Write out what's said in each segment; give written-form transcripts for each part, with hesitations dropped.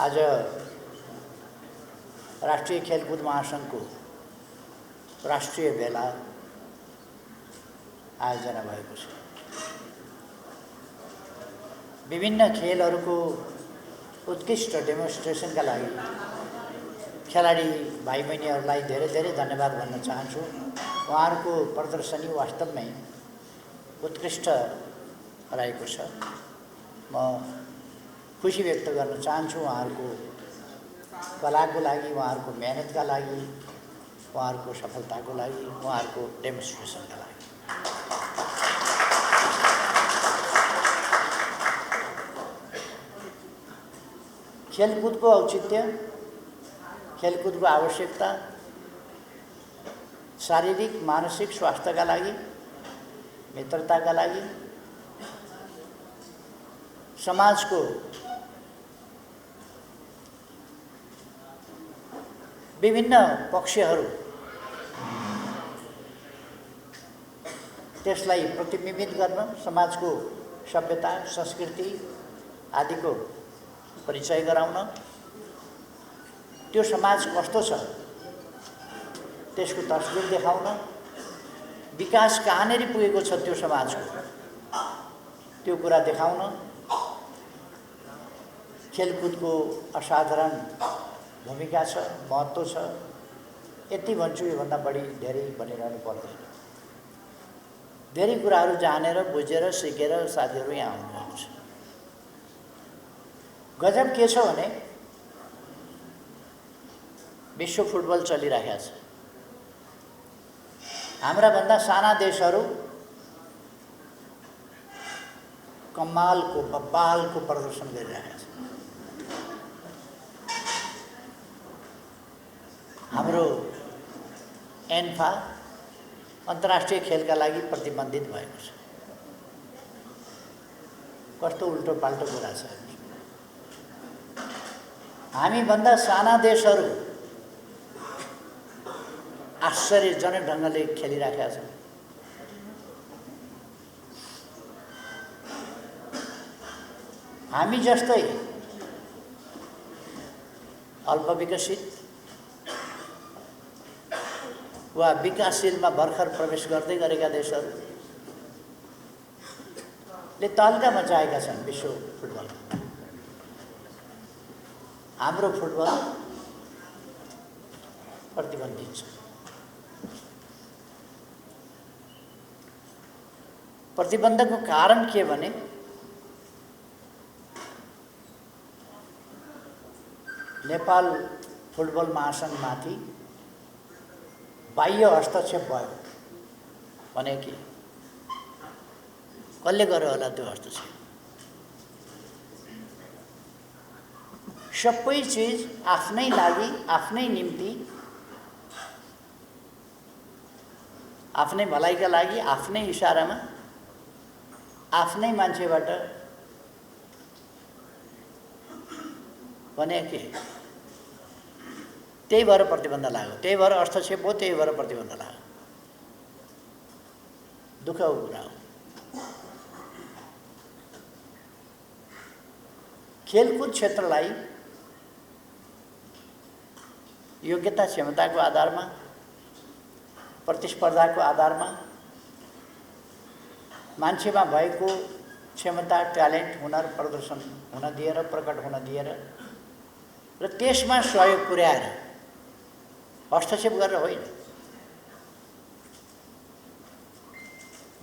आज राष्ट्रिय खेलकुद महासङ्घको राष्ट्रिय भेला आयोजना भएको छ। विभिन्न खेलहरूको उत्कृष्ट डेमोन्स्ट्रेसनका लागि खेलाडी भाइ बहिनीहरूलाई धेरै धेरै धन्यवाद भन्न चाहन्छु। उहाँहरूको प्रदर्शनी वास्तवमै उत्कृष्ट रहेको छ। म खुसी व्यक्त गर्न चाहन्छु उहाँहरूको कलाको लागि, उहाँहरूको मेहनतका लागि, उहाँहरूको सफलताको लागि, उहाँहरूको डेमोन्स्ट्रेसनका लागि। खेलकुदको औचित्य, खेलकुदको आवश्यकता शारीरिक मानसिक स्वास्थ्यका लागि, मित्रताका लागि, समाजको विभिन्न पक्षहरू त्यसलाई प्रतिबिम्बित गर्न, समाजको सभ्यता संस्कृति आदिको परिचय गराउन, त्यो समाज कस्तो छ त्यसको तस्बिर देखाउन, विकास कहाँनेरि पुगेको छ त्यो समाजको त्यो कुरा देखाउन खेलकुदको असाधारण भूमिका छ, महत्त्व छ। यति भन्छु, योभन्दा बढी धेरै भनिरहनु पर्दैन। धेरै कुराहरू जानेर बुझेर सिकेर साथीहरू यहाँ आउनुभएको छ। गजब के छ भने विश्व फुटबल चलिरहेको छ। हाम्रा भन्दा साना देशहरू कमालको बब्बालको प्रदर्शन गरिरहेका छन्। हाम्रो एन्फा अन्तर्राष्ट्रिय खेलका लागि प्रतिबन्धित भएको छ। कस्तो उल्टो पाल्टो कुरा छ। हामीभन्दा साना देशहरू आश्चर्यजनक ढङ्गले खेलिरहेका छन्। हामी जस्तै अल्पविकसित वा विकासशीलमा भर्खर प्रवेश गर्दै गरेका देशहरूले तहल्का मचाएका छन् विश्व फुटबल। हाम्रो फुटबल प्रतिबन्धित छ। प्रतिबन्धको कारण के भने नेपाल फुटबल महासङ्घमाथि बाह्य हस्तक्षेप भयो भने कि कसले गर्यो होला त्यो हस्तक्षेप? सबै चिज आफ्नै लागि, आफ्नै निम्ति, आफ्नै भलाइका लागि, आफ्नै इसारामा, आफ्नै मान्छेबाट भने के त्यही भएर प्रतिबन्ध लाग्यो, त्यही भएर हस्तक्षेप हो, त्यही भएर प्रतिबन्ध लाग्यो। दुःखको कुरा हो। खेलकुद क्षेत्रलाई योग्यता क्षमताको आधारमा, प्रतिस्पर्धाको आधारमा, मान्छेमा भएको क्षमता, ट्यालेन्ट, हुनर प्रदर्शन हुन दिएर, प्रकट हुन दिएर र त्यसमा सहयोग पुर्याएर हस्तक्षेप गरेर होइन।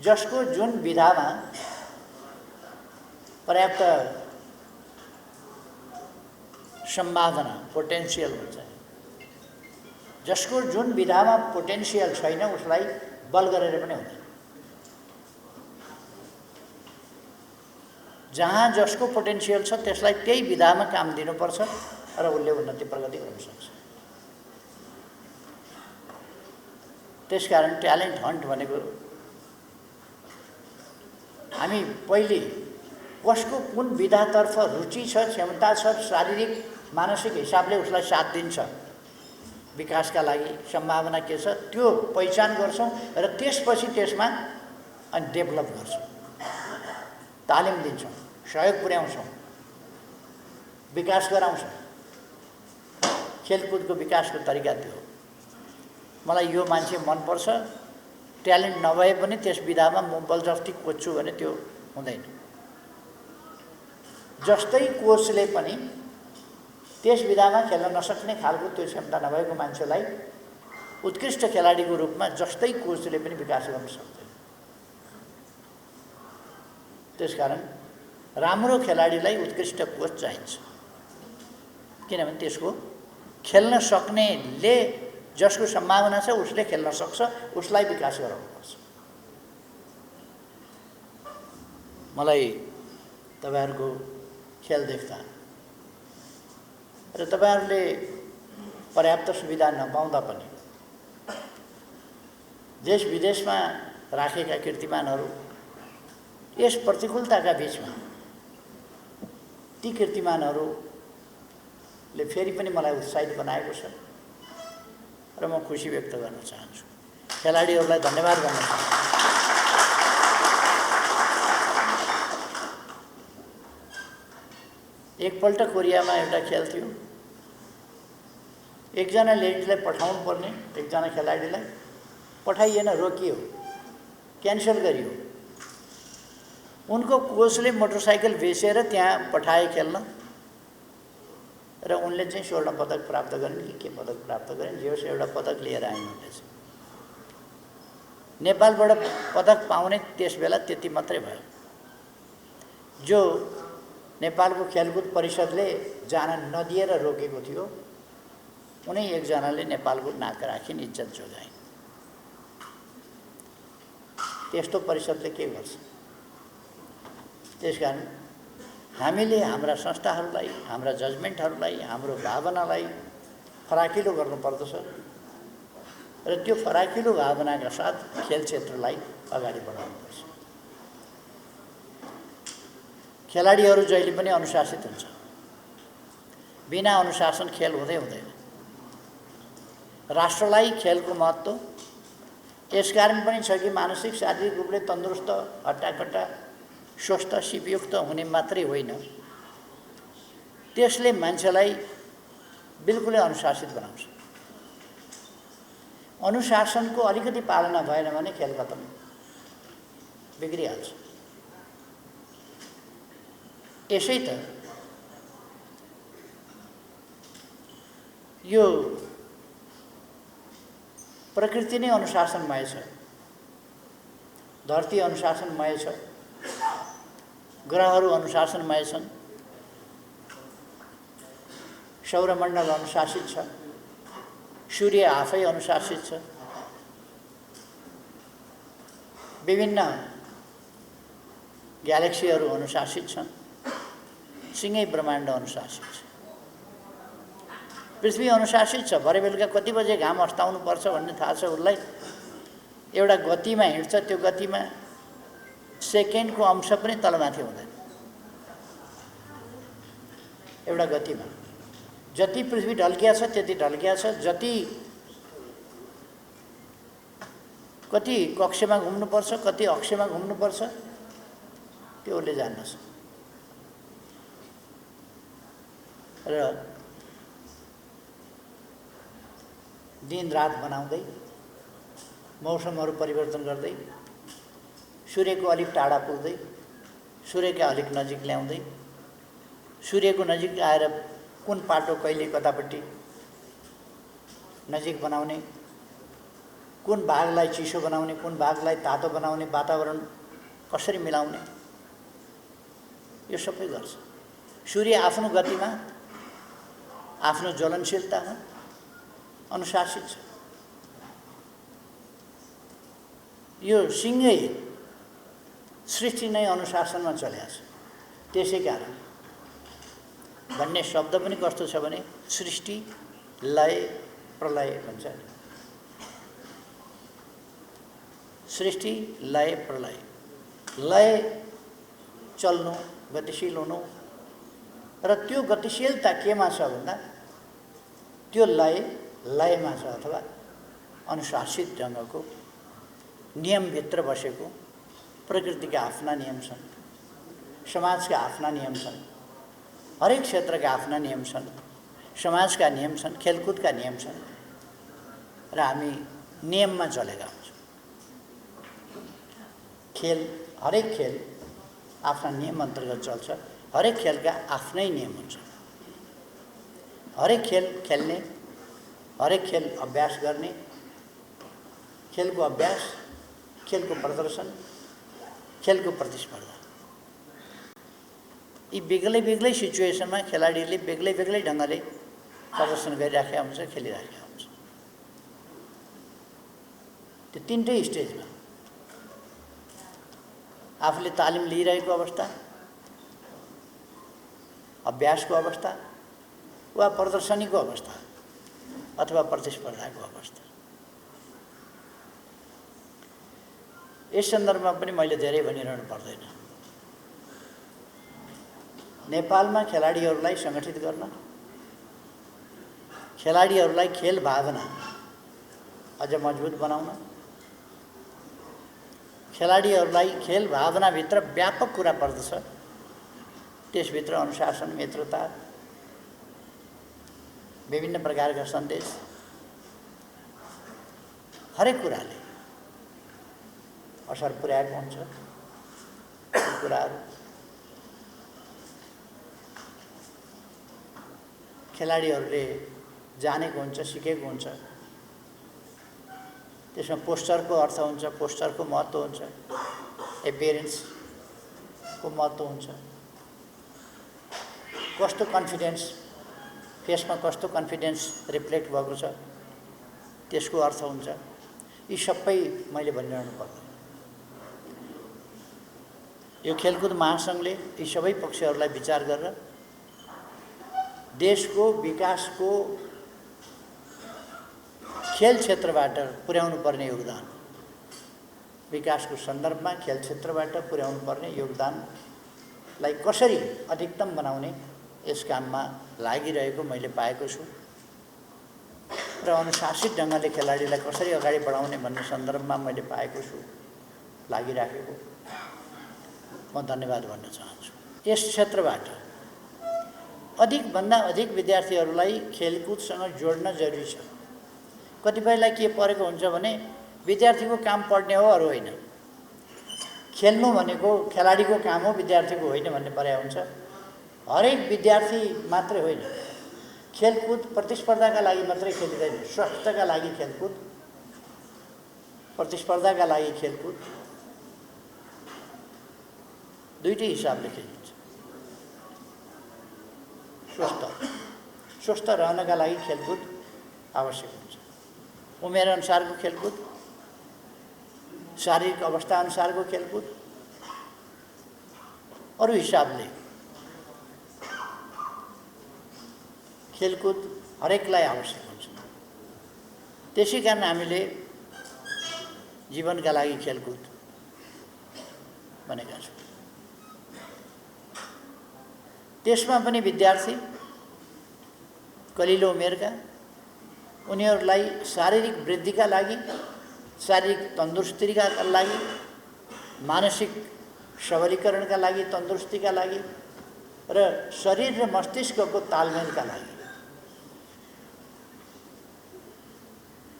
जसको जुन विधामा पर्याप्त सम्भावना, पोटेन्सियल हुन्छ, जसको जुन विधामा पोटेन्सियल छैन उसलाई बल गरेर पनि हुँदैन। जहाँ जसको पोटेन्सियल छ त्यसलाई त्यही विधामा काम दिनुपर्छ र उसले उन्नति प्रगति गर्न सक्छ। त्यसकारण ट्यालेन्ट हन्ट भनेको हामी पहिले कसको कुन विधातर्फ रुचि छ, क्षमता छ, शारीरिक मानसिक हिसाबले उसलाई साथ दिन्छ, विकासका लागि सम्भावना के छ त्यो पहिचान गर्छौँ र त्यसपछि त्यसमा अनि डेभलप गर्छौँ, तालिम दिन्छौँ, सहयोग पुर्याउँछौँ, विकास गराउँछौँ। खेलकुदको विकासको तरिका त्यो हो। मलाई यो मान्छे मनपर्छ, ट्यालेन्ट नभए पनि त्यस विधामा म बलजफ्ती कोच्छु भने त्यो हुँदैन। जस्तै कोचले पनि त्यस विधामा खेल्न नसक्ने खालको त्यो क्षमता नभएको मान्छेलाई उत्कृष्ट खेलाडीको रूपमा जस्तै कोचले पनि विकास गर्न सक्दैन। त्यसकारण राम्रो खेलाडीलाई उत्कृष्ट कोच चाहिन्छ, किनभने त्यसको खेल्न सक्नेले जसको सम्भावना छ उसले खेल्न सक्छ, उसलाई विकास गराउनुपर्छ। मलाई तपाईहरुको खेल देख्दा र तपाईहरुले पर्याप्त सुविधा नपाउँदा पनि देश विदेशमा राखेका कीर्तिमानहरू यस प्रतिकूलताका बीचमा ती कीर्तिमानहरूले फेरि पनि मलाई उत्साहित बनाएको छ र म खुसी व्यक्त गर्न चाहन्छु। खेलाडीहरूलाई धन्यवाद गर्न चाहन्छु। एकपल्ट कोरियामा एउटा खेल थियो। एकजना लेडीलाई पठाउनु पर्ने, एकजना खेलाडीलाई पठाइएन, रोकियो, क्यान्सल गरियो। उनको कोचले मोटरसाइकल बेचेर त्यहाँ पठाए खेल्न र उनले चाहिँ स्वर्ण पदक प्राप्त गरिन् कि के पदक प्राप्त गरिन्, जे होस् एउटा पदक लिएर आइन्। उनले चाहिँ नेपालबाट पदक पाउने त्यसबेला त्यति मात्रै भयो। जो नेपालको खेलकुद परिषदले जान नदिएर रोकेको थियो, उनै एकजनाले नेपालको नाक राखिन्, इज्जत जोगाइन्। त्यस्तो परिषदले के गर्छ? त्यसकारण हामीले हाम्रा संस्थाहरूलाई, हाम्रा जजमेन्टहरूलाई, हाम्रो भावनालाई फराकिलो गर्नुपर्दछ र त्यो फराकिलो भावनाका साथ खेल क्षेत्रलाई अगाडि बढाउनुपर्छ। खेलाडीहरू जहिले पनि अनुशासित हुन्छ। बिना अनुशासन खेल हुँदैन। राष्ट्रलाई खेलको महत्त्व यसकारण पनि छ कि मानसिक शारीरिक रूपले तन्दुरुस्त, हट्टाकट्टा, स्वस्थ, सिपयुक्त हुने मात्रै होइन, त्यसले मान्छेलाई बिल्कुलै अनुशासित बनाउँछ। अनुशासनको अलिकति पालना भएन भने खेल खतम, बिग्रिहाल्छ। यसै त यो प्रकृति नै अनुशासनमय छ, धरती अनुशासनमय छ, ग्रहहरू अनुशासनमय छन्, सौरमण्डल अनुशासित छ, सूर्य आफै अनुशासित छ, विभिन्न ग्यालेक्सीहरू अनुशासित छन्, सिंगै ब्रह्माण्ड अनुशासित छ। पृथ्वी अनुशासित छ। भरे बेलुका कति बजे घाम अस्ताउनु पर्छ भन्ने थाहा छ उसलाई। एउटा गतिमा हिँड्छ, त्यो गतिमा सेकेन्डको अंश पनि तलमाथि हुँदैन। एउटा गतिमा जति पृथ्वी ढल्किया छ त्यति ढल्किया छ, जति कति कक्षमा घुम्नुपर्छ, कति अक्षमा घुम्नुपर्छ त्यो उसले जान्दछ। र दिन रात बनाउँदै, मौसमहरू परिवर्तन गर्दै, सूर्यको अलिक टाढा पुग्दै, सूर्यका अलिक नजिक ल्याउँदै, सूर्यको नजिक आएर कुन पाटो कहिले कतापट्टि नजिक बनाउने, कुन भागलाई चिसो बनाउने, कुन भागलाई तातो बनाउने, वातावरण कसरी मिलाउने, यो सबै गर्छ। सूर्य आफ्नो गतिमा, आफ्नो ज्वलनशीलतामा अनुशासित छ। यो सिंगै सृष्टि नै अनुशासनमा चलेको छ। त्यसै कारण भन्ने शब्द पनि कस्तो छ भने सृष्टि, लय, प्रलय भन्छ। सृष्टि, लय, प्रलय। लय चल्नु, गतिशील हुनु, र त्यो गतिशीलता केमा छ भन्दा त्यो लयमा छ, अथवा अनुशासित ढङ्गको नियमभित्र बसेको। प्रकृतिका आफ्ना नियम छन्, समाजका आफ्ना नियम छन्, हरेक क्षेत्रका आफ्ना नियम छन्, समाजका नियम छन्, खेलकुदका नियम छन् र हामी नियममा चलेका हुन्छौँ। हरेक खेल आफ्ना नियम अन्तर्गत चल्छ। हरेक खेलका आफ्नै नियम हुन्छ। हरेक खेल खेल्ने, हरेक खेल अभ्यास गर्ने, खेलको अभ्यास, खेलको प्रदर्शन, खेलको प्रतिस्पर्धा, यी बेग्लै बेग्लै सिचुएसनमा खेलाडीले बेग्लै बेग्लै ढङ्गले प्रदर्शन गरिराखेका हुन्छ, खेलिराखेका हुन्छ। त्यो तीनटै स्टेजमा आफूले तालिम लिइरहेको अवस्था, अभ्यासको अवस्था वा प्रदर्शनीको अवस्था अथवा प्रतिस्पर्धाको अवस्था। यस सन्दर्भमा पनि मैले धेरै भनिरहनु पर्दैन। नेपालमा खेलाडीहरूलाई सङ्गठित गर्न, खेलाडीहरूलाई खेल भावना अझ मजबुत बनाउन, खेलाडीहरूलाई खेल भावनाभित्र व्यापक कुरा पर्दछ। त्यसभित्र अनुशासन, मित्रता, विभिन्न प्रकारका सन्देश, हरेक कुराले असर पुर्याएको हुन्छ। ती कुराहरू खेलाडीहरूले जानेको हुन्छ, सिकेको हुन्छ। त्यसमा पोस्चरको अर्थ हुन्छ, पोस्चरको महत्त्व हुन्छ, एपियरेन्सको महत्त्व हुन्छ, कस्तो कन्फिडेन्स, फेसमा कस्तो कन्फिडेन्स रिफ्लेक्ट भएको छ त्यसको अर्थ हुन्छ। यी सबै मैले भनिरहनु पर्दैन। यो खेलकुद महासङ्घले यी सबै पक्षहरूलाई विचार गरेर देशको विकासको खेल क्षेत्रबाट पुर्याउनु पर्ने योगदान, विकासको सन्दर्भमा खेल क्षेत्रबाट पुर्याउनु पर्ने योगदानलाई कसरी अधिकतम बनाउने यस काममा लागिरहेको मैले पाएको छु र अनुशासित ढङ्गले खेलाडीलाई कसरी अगाडि बढाउने भन्ने सन्दर्भमा मैले पाएको छु, लागिराखेको म धन्यवाद भन्न चाहन्छु। यस क्षेत्रबाट अधिकभन्दा अधिक विद्यार्थीहरूलाई खेलकुदसँग जोड्न जरुरी छ। कतिपयलाई के परेको हुन्छ भने विद्यार्थीको काम पढ्ने हो, अरू होइन। खेल्नु भनेको खेलाडीको काम हो, विद्यार्थीको होइन भन्ने परे हुन्छ। हरेक विद्यार्थी मात्रै होइन, खेलकुद प्रतिस्पर्धाका लागि मात्रै खेलिँदैन। स्वास्थ्यका लागि खेलकुद, प्रतिस्पर्धाका लागि खेलकुद, दुईटै हिसाबले खेलिन्छ। स्वस्थ रहनका लागि खेलकुद आवश्यक हुन्छ। उमेर अनुसारको खेलकुद, शारीरिक अवस्था अनुसारको खेलकुद, अरू हिसाबले खेलकुद हरेकलाई आवश्यक हुन्छ। त्यसै कारण हामीले जीवनका लागि खेलकुद भनेका छौँ। त्यसमा पनि विद्यार्थी कलिलो उमेरका, उनीहरूलाई शारीरिक वृद्धिका लागि, शारीरिक तन्दुरुस्तीका लागि, मानसिक सबलीकरणका लागि, तन्दुरुस्तीका लागि र शरीर र मस्तिष्कको तालमेलका लागि,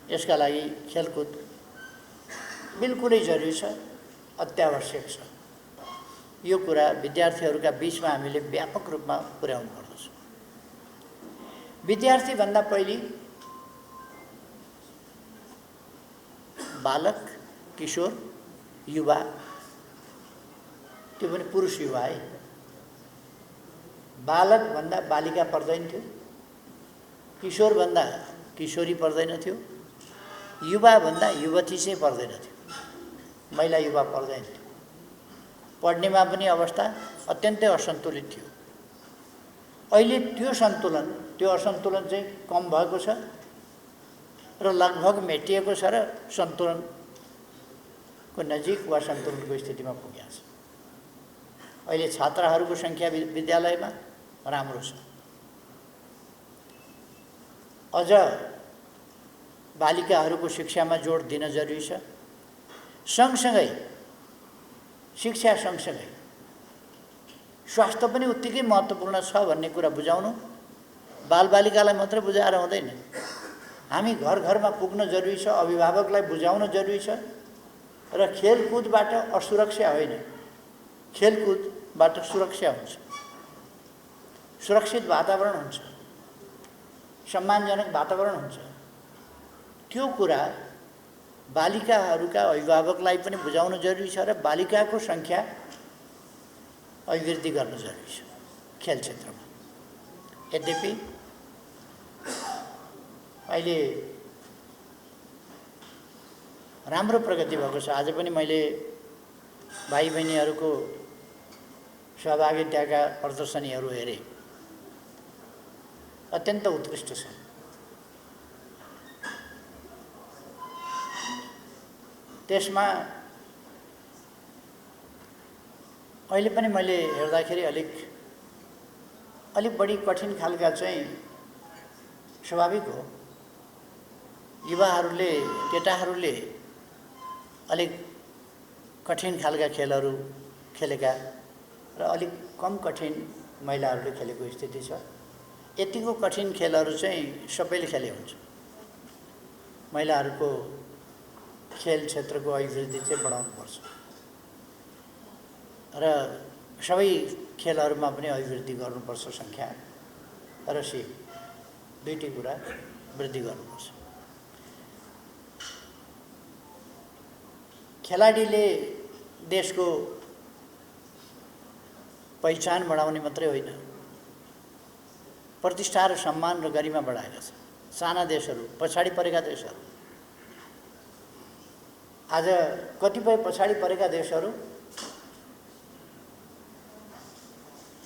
यसका लागि खेलकुद बिल्कुलै जरुरी छ, अत्यावश्यक छ। यो कुरा विद्यार्थीहरूका बीचमा हामीले व्यापक रूपमा पुर्याउनु पर्दछ। विद्यार्थीभन्दा पहिले बालक, किशोर, युवा, त्यो पनि पुरुष युवा है। बालकभन्दा बालिका पर्दैन थियो, किशोरभन्दा किशोरी पर्दैन थियो, युवाभन्दा युवती चाहिँ पर्दैन थियो, महिला युवा पर्दैन थियो। पढ्नेमा पनि अवस्था अत्यन्तै असन्तुलित थियो। अहिले त्यो असन्तुलन चाहिँ कम भएको छ र लगभग मेटिएको छ र सन्तुलनको नजिक वा सन्तुलनको स्थितिमा पुगेको छ। अहिले छात्राहरूको सङ्ख्या विद्यालयमा राम्रो छ। अझ बालिकाहरूको शिक्षामा जोड दिन जरुरी छ। सँगसँगै शिक्षा सँगसँगै स्वास्थ्य पनि उत्तिकै महत्त्वपूर्ण छ भन्ने कुरा बुझाउनु बालबालिकालाई मात्रै बुझाएर हुँदैन, हामी घर घरमा पुग्न जरुरी छ, अभिभावकलाई बुझाउन जरुरी छ। र खेलकुदबाट असुरक्षा होइन, खेलकुदबाट सुरक्षा हुन्छ, सुरक्षित वातावरण हुन्छ, सम्मानजनक वातावरण हुन्छ। त्यो कुरा बालिकाहरूका अभिभावकलाई पनि बुझाउन जरुरी छ र बालिकाको सङ्ख्या अभिवृद्धि गर्न जरुरी छ खेल क्षेत्रमा। यद्यपि अहिले राम्रो प्रगति भएको छ। आज पनि मैले भाइ बहिनीहरूको सहभागिताका प्रदर्शनीहरू हेरेँ, अत्यन्त उत्कृष्ट छ। त्यसमा अहिले पनि मैले हेर्दाखेरि अलिक बढी कठिन खालका चाहिँ स्वाभाविक हो, युवाहरूले, केटाहरूले अलिक कठिन खालका खेलहरू खेलेका र अलिक कम कठिन महिलाहरूले खेलेको स्थिति छ। यतिको कठिन खेलहरू चाहिँ सबैले खेले हुन्छ। महिलाहरूको खेल क्षेत्रको अभिवृद्धि चाहिँ बढाउनुपर्छ र सबै खेलहरूमा पनि अभिवृद्धि गर्नुपर्छ, सङ्ख्या र सिप दुईटै कुरा वृद्धि गर्नुपर्छ। खेलाडीले देशको पहिचान बढाउने मात्रै होइन, प्रतिष्ठा र सम्मान र गरिमा बढाएका छन्। साना देशहरू, पछाडि परेका देशहरू, आज कतिपय पछाडि परेका देशहरू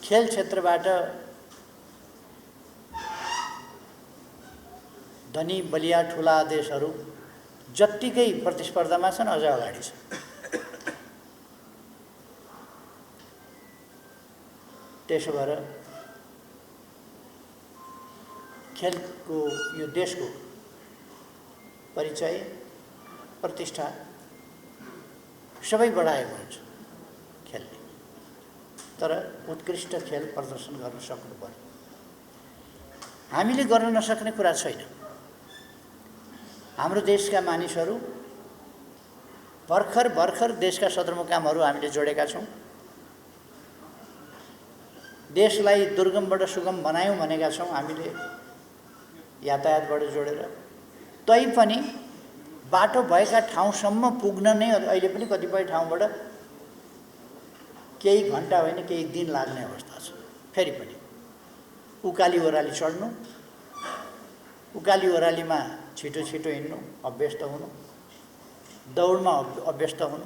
खेल क्षेत्रबाट धनी बलिया ठुला देशहरू जत्तिकै प्रतिस्पर्धामा छन्, अझ अगाडि छन्। त्यसो भएर खेलको यो देशको परिचय, प्रतिष्ठा सबै बढाएको हुन्छ खेलले, तर उत्कृष्ट खेल प्रदर्शन गर्न सक्नु पर्यो। हामीले गर्न नसक्ने कुरा छैन। हाम्रो देशका मानिसहरू भर्खर देशका सदरमुकामहरू हामीले जोडेका छौँ, देशलाई दुर्गमबाट सुगम बनायौँ भनेका छौँ हामीले यातायातबाट जोडेर। तैपनि बाटो भएका ठाउँसम्म पुग्न नै अहिले पनि कतिपय ठाउँबाट केही घन्टा होइन केही दिन लाग्ने अवस्था छ। फेरि पनि उकाली ओह्राली चढ्नु, उकाली ओह्रालीमा छिटो छिटो हिँड्नु, अभ्यस्त हुनु, दौडमा अभ्यस्त हुनु,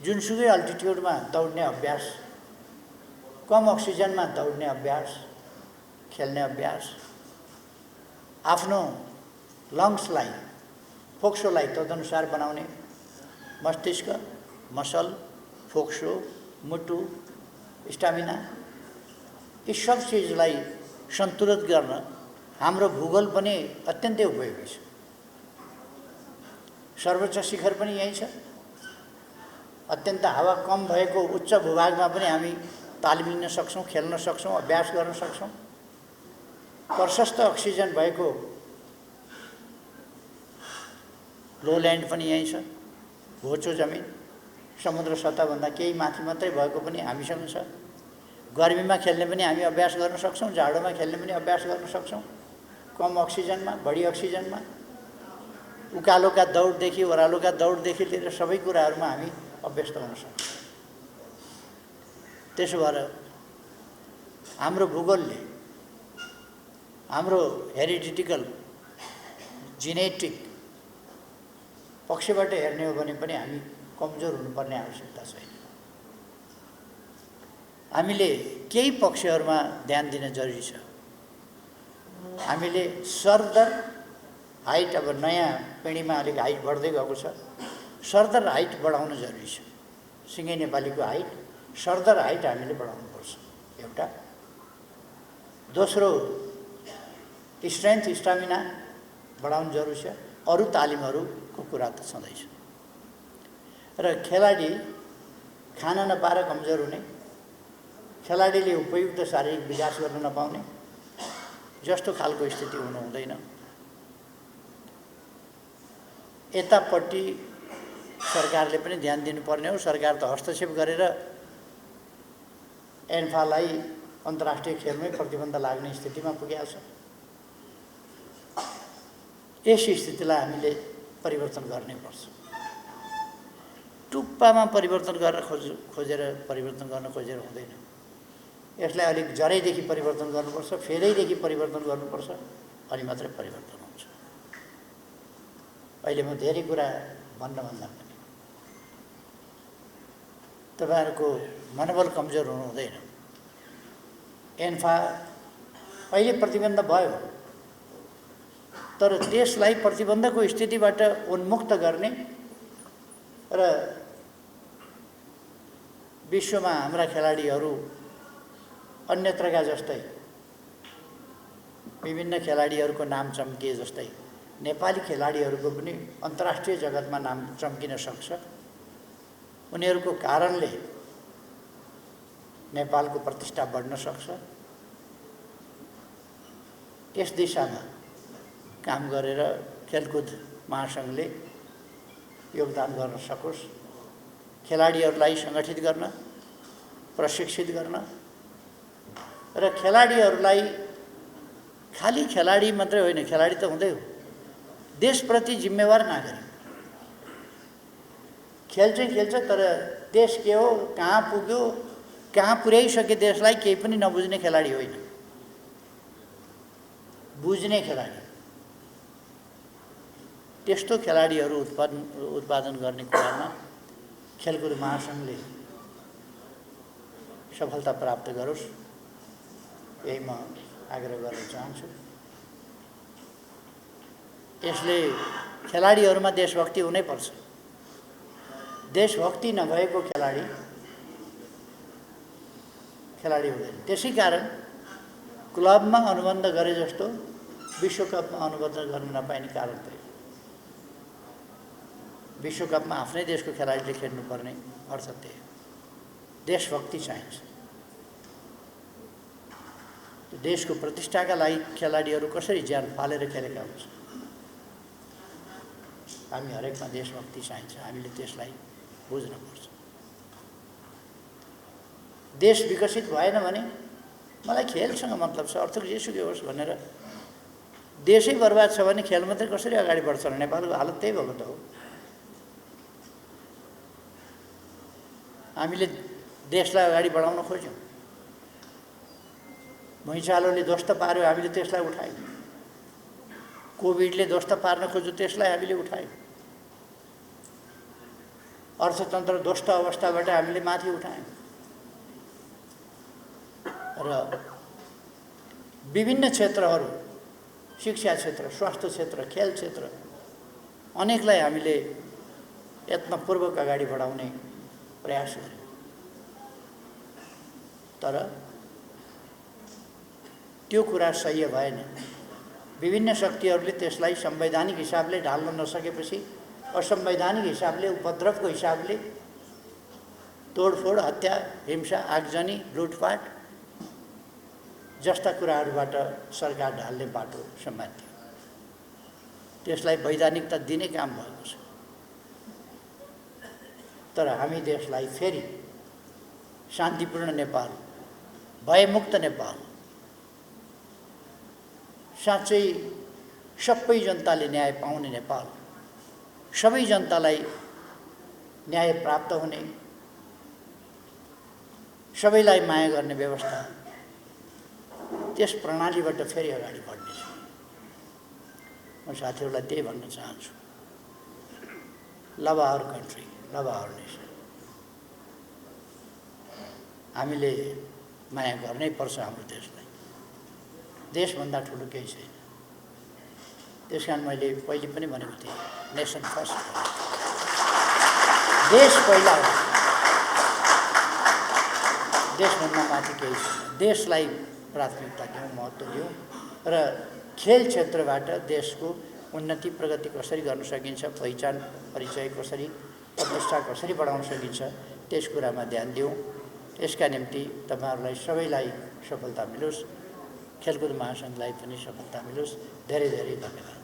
जुनसुकै अल्टिट्युडमा दौड्ने अभ्यास, कम अक्सिजनमा दौड्ने अभ्यास, खेल्ने अभ्यास, आफ्नो लङ्सलाई, फोक्सोलाई तदनुसार बनाउने, मस्तिष्क, मसल, फोक्सो, मुटु, स्टामिना, यी सब चिजलाई सन्तुलित गर्न हाम्रो भूगोल पनि अत्यन्तै उपयोगी छ। सर्वोच्च शिखर पनि यही छ। अत्यन्त हावा कम भएको उच्च भूभागमा पनि हामी तालिम लिन सक्छौँ, खेल्न सक्छौँ, अभ्यास गर्न सक्छौँ। प्रशस्त अक्सिजन भएको लोल्यान्ड पनि यही छ। होचो जमिन समुद्र सतहभन्दा केही माथि मात्रै भएको पनि हामीसँग छ। गर्मीमा खेल्ने पनि हामी अभ्यास गर्न सक्छौँ, जाडोमा खेल्ने पनि अभ्यास गर्न सक्छौँ। कम अक्सिजनमा, बढी अक्सिजनमा, उकालोका दौडदेखि ओह्रालोका दौडदेखि लिएर सबै कुराहरूमा हामी अभ्यस्त हुन सक्छौँ। त्यसो भएर हाम्रो भूगोलले, हाम्रो हेरिडिटिकल जिनेटिक पक्षबाट हेर्ने हो भने पनि हामी कमजोर हुनुपर्ने आवश्यकता छैन। हामीले केही पक्षहरूमा ध्यान दिन जरुरी छ। हामीले सरदर हाइट, अब नयाँ पिँढीमा अलिक हाइट बढ्दै गएको छ, सरदर हाइट बढाउन जरुरी छ। सिँगै नेपालीको हाइट, सरदर हाइट हामीले बढाउनुपर्छ एउटा। दोस्रो, स्ट्रेन्थ, स्टामिना बढाउनु जरुरी छ। अरू तालिमहरूको कुरा त छँदैछ। र खेलाडी खाना नपाएर कमजोर हुने, खेलाडीले उपयुक्त शारीरिक विकास गर्न नपाउने, जस्तो खालको स्थिति हुनु हुँदैन। यतापट्टि सरकारले पनि ध्यान दिनुपर्ने हो। सरकार त हस्तक्षेप गरेर एन्फालाई अन्तर्राष्ट्रिय खेलमै प्रतिबन्ध लाग्ने स्थितिमा पुगेको छ। यस स्थितिलाई हामीले परिवर्तन गर्नुपर्छ। टुप्पामा परिवर्तन गर्न खोजेर परिवर्तन गर्न खोजेर हुँदैन। यसलाई अलिक जरैदेखि परिवर्तन गर्नुपर्छ, फेदैदेखि परिवर्तन गर्नुपर्छ, अनि मात्रै परिवर्तन हुन्छ। अहिले म धेरै कुरा भन्दा पनि तपाईहरुको मनोबल कमजोर हुनु हुँदैन। एन्फा अहिले प्रतिबन्ध भयो, तर देशलाई प्रतिबन्धको स्थितिबाट उन्मुक्त गर्ने र विश्वमा हाम्रा खेलाडीहरू अन्यत्रका जस्तै विभिन्न खेलाडीहरूको नाम चम्किए जस्तै नेपाली खेलाडीहरूको पनि अन्तर्राष्ट्रिय जगतमा नाम चम्किन सक्छ। उनीहरूको कारणले नेपालको प्रतिष्ठा बढ्न सक्छ। यस दिशामा काम गरेर खेलकुद महासंघले योगदान गर्न सकोस्। खेलाडीहरूलाई सङ्गठित गर्न, प्रशिक्षित गर्न र खेलाडीहरूलाई खाली खेलाडी मात्रै होइन, खेलाडी त हुँदै हो, देशप्रति जिम्मेवार नागरिक। खेल चाहिँ खेल्छ, तर देश के हो, कहाँ पुग्यो, कहाँ पुर्याइसके देशलाई केही पनि नबुझ्ने खेलाडी होइन, बुझ्ने खेलाडी। त्यस्तो खेलाडीहरू उत्पादन गर्ने कुरामा खेलकुद महासंघले सफलता प्राप्त गरोस्, यही म आग्रह गर्न चाहन्छु। यसले खेलाडीहरूमा देशभक्ति हुनैपर्छ। देशभक्ति नभएको खेलाडी हुँदैन। त्यसै कारण क्लबमा अनुबन्ध गरे जस्तो विश्वकपमा अनुबन्ध गर्न नपाइने कारण त्यही। विश्वकपमा आफ्नै देशको खेलाडीले खेल्नुपर्ने अर्थ त्यही। देशभक्ति चाहिन्छ। देशको प्रतिष्ठाका लागि खेलाडीहरू कसरी ज्यान फालेर खेलेका हुन्छ। हामी हरेकमा देशभक्ति चाहिन्छ। हामीले त्यसलाई बुझ्नुपर्छ। देश विकसित भएन भने मलाई खेलसँग मतलब छ, अर्थक जेसुकै होस् भनेर देशै बर्बाद छ भने खेल मात्रै कसरी अगाडि बढ्छ र नेपालको हालत त्यही भएको त हो। हामीले देशलाई अगाडि बढाउन खोज्यौँ, भुइँचालोले ध्वस्त पार्यो, हामीले त्यसलाई उठायौँ। कोभिडले ध्वस्त पार्न खोज्यो, त्यसलाई हामीले उठायौँ। अर्थतन्त्र ध्वस्त अवस्थाबाट हामीले माथि उठायौँ र विभिन्न क्षेत्रहरू, शिक्षा क्षेत्र, स्वास्थ्य क्षेत्र, खेल क्षेत्र, अनेकलाई हामीले यत्नपूर्वक अगाडि बढाउने प्रयास गर्यौँ। तर त्यो कुरा सही भएन। विभिन्न शक्तिहरूले त्यसलाई संवैधानिक हिसाबले ढाल्न नसकेपछि असंवैधानिक हिसाबले, उपद्रवको हिसाबले तोडफोड, हत्या, हिंसा, आगजनी, लुटपाट जस्ता कुराहरूबाट सरकार ढाल्ने बाटो समात्यो। त्यसलाई वैधानिकता दिने काम भएको छ। तर हामी देशलाई फेरि शान्तिपूर्ण नेपाल, भयमुक्त नेपाल, साँच्चै सबै जनताले न्याय पाउने नेपाल, सबै जनतालाई न्याय प्राप्त हुने, सबैलाई माया गर्ने व्यवस्था, त्यस प्रणालीबाट फेरि अगाडि बढ्नेछ। म साथीहरूलाई त्यही भन्न चाहन्छु। Love our country, love our nation. हामीले माया गर्नै पर्छ हाम्रो देशलाई। देशभन्दा ठुलो केही छैन। त्यसकारण मैले पहिले पनि भनेको थिएँ, नेसन फर्स्ट, देश पहिला हो। देशभन्दा माथि केही छैन। देशलाई प्राथमिकता दिउँ, महत्त्व दिउँ र खेल क्षेत्रबाट देशको उन्नति प्रगति कसरी गर्न सकिन्छ, पहिचान परिचय कसरी, प्रतिष्ठा कसरी बढाउन सकिन्छ, त्यस कुरामा ध्यान दिउँ। यसका निम्ति तपाईहरुलाई सबैलाई सफलता मिलोस्। खेलकुद महासङ्घलाई पनि सफलता मिलोस्। धेरै धेरै धन्यवाद।